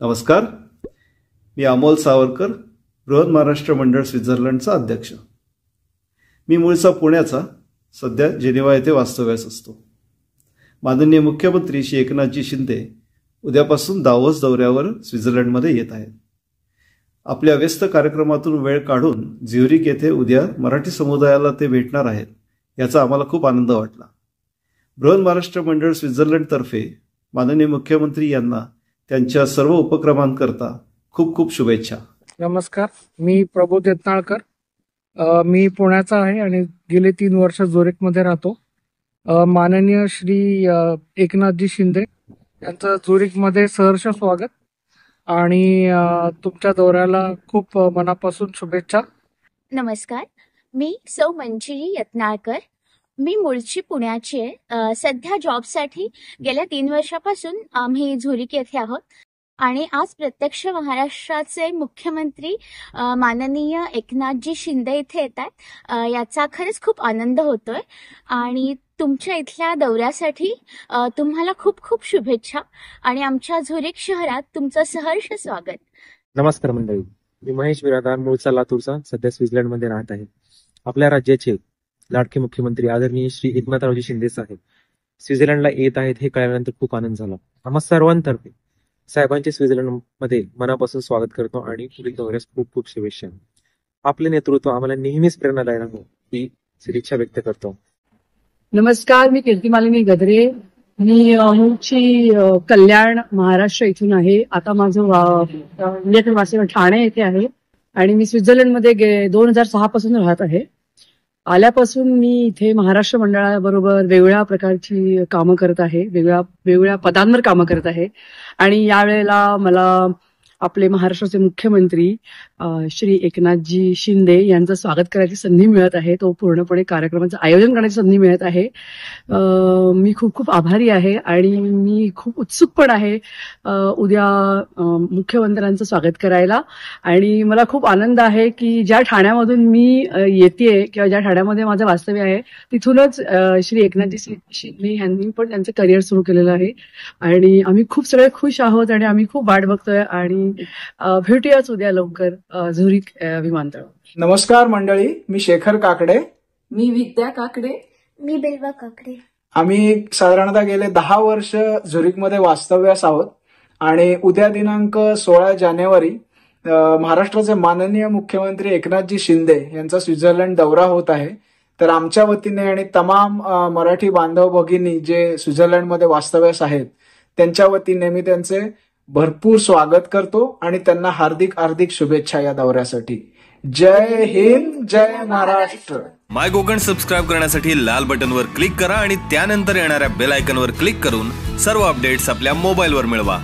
नमस्कार, मी अमोल सावरकर, बृहद महाराष्ट्र मंडळ स्वित्झर्लंडचा अध्यक्ष. मी मूळचा पुण्याचा, सध्या जेनेवा येथे वास्तव्यास असतो. माननीय मुख्यमंत्री श्री एकनाथजी शिंदे उद्यापासून दावोस दौऱ्यावर स्वित्झर्लंडमध्ये येत आहेत. आपल्या व्यस्त कार्यक्रमातून वेळ काढून झ्युरिक येथे उद्या मराठी समुदायाला ते भेटणार आहेत, याचा आम्हाला खूप आनंद वाटला. बृहद महाराष्ट्र मंडळ स्वित्झर्लंडतर्फे माननीय मुख्यमंत्री यांना त्यांच्या सर्व उपक्रमांकरता खूप खूप शुभेच्छा. नमस्कार, मी प्रबोध यत्नाळकर. मी पुण्याचा आहे आणि गेले 3 वर्ष झुरिकमध्ये राहतो. माननीय श्री एकनाथजी शिंदे यांचं झुरिकमध्ये सहर्ष स्वागत आणि तुमच्या दौऱ्याला खूप मनापासून शुभेच्छा. नमस्कार, मी सौ मंजिरी यत्नाळकर. मी मूळची पुण्याची आहे. सध्या जॉबसाठी गेल्या 3 वर्षापासून आम्ही झुरिक येथे आहोत आणि आज प्रत्यक्ष महाराष्ट्राचे मुख्यमंत्री माननीय एकनाथजी शिंदे इथे येत आहेत. याचा खरंच खूप आनंद होतोय आणि तुमच्या इथल्या दौऱ्यासाठी तुम्हाला खूप खूप शुभेच्छा आणि आमच्या झुरिक शहरात तुमचं सहर्ष स्वागत. नमस्कार मंडळी, मी महेश बिरादार, मूळचा लातूरचा, सध्या स्वित्झर्लंडमध्ये राहत आहे. आपल्या राज्याचे लाडके मुख्यमंत्री आदरणीय श्री एकनाथरावजी शिंदे साहेब स्वित्झर्लंडला येत आहेत हे कळल्यानंतर खूप आनंद झाला. आम्हा सर्वांतर्फे साहेबांचे स्वित्झर्लंडमध्ये मनापासून स्वागत करतो आणि पुढील दौऱ्यास खूप खूप शुभेच्छा. आपले नेतृत्व आम्हाला नेहमीच प्रेरणादायी राहो ही सदिच्छा व्यक्त करतो. नमस्कार, मी कीर्तिमालिनी गद्रे. मी मूळची कल्याण महाराष्ट्र इथून आहे. आता माझं इंडियातील ठाणे येथे आहे आणि मी स्वित्झर्लंडमध्ये 2006 पासून राहत आहे. आल्यापासून मी इथे महाराष्ट्र मंडळाबरोबर वेगवेगळ्या प्रकारची कामं करत आहे, वेगवेगळ्या पदांवर कामं करत आहे आणि यावेळेला मला आपले महाराष्ट्राचे मुख्यमंत्री श्री एकनाथजी शिंदे यांचं स्वागत करायची संधी मिळत आहे. तो पूर्णपणे कार्यक्रमाचं आयोजन करण्याची संधी मिळत आहे. मी खूप खूप आभारी आहे आणि मी खूप उत्सुक पण आहे उद्या मुख्यमंत्र्यांचं स्वागत करायला. आणि मला खूप आनंद आहे की ज्या ठाण्यामधून मी येतेय किंवा ज्या ठाण्यामध्ये माझं वास्तव्य आहे तिथूनच श्री एकनाथजी शिंदे यांनी पण त्यांचं करिअर सुरू केलेलं आहे आणि आम्ही खूप सगळे खुश आहोत आणि आम्ही खूप वाट बघतोय आणि भेटूयाच उद्या लवकर झुरिक विमानतळ. नमस्कार मंडळी, मी शेखर काकडे. मी विद्या काकडे. मी बिल्वा काकडे. आम्ही साधारणतः गेले 10 वर्ष झुरिकमध्ये वास्तव्यास आहोत आणि उद्या दिनांक 16 जानेवारी महाराष्ट्राचे माननीय मुख्यमंत्री एकनाथजी शिंदे यांचा स्वित्झर्लंड दौरा होत आहे. तर आमच्या वतीने आणि तमाम मराठी बांधव भगिनी जे स्वित्झर्लंडमध्ये वास्तव्यास आहेत त्यांच्या वतीने मी त्यांचे भरपूर स्वागत करतो आणि त्यांना हार्दिक हार्दिक शुभेच्छा या दौऱ्यासाठी. जय हिंद, जय महाराष्ट्र. माय कोकण सबस्क्राईब करण्यासाठी लाल बटनवर क्लिक करा आणि त्यानंतर येणाऱ्या बेल आयकॉनवर क्लिक करून सर्व अपडेट्स आपल्या मोबाईलवर मिळवा.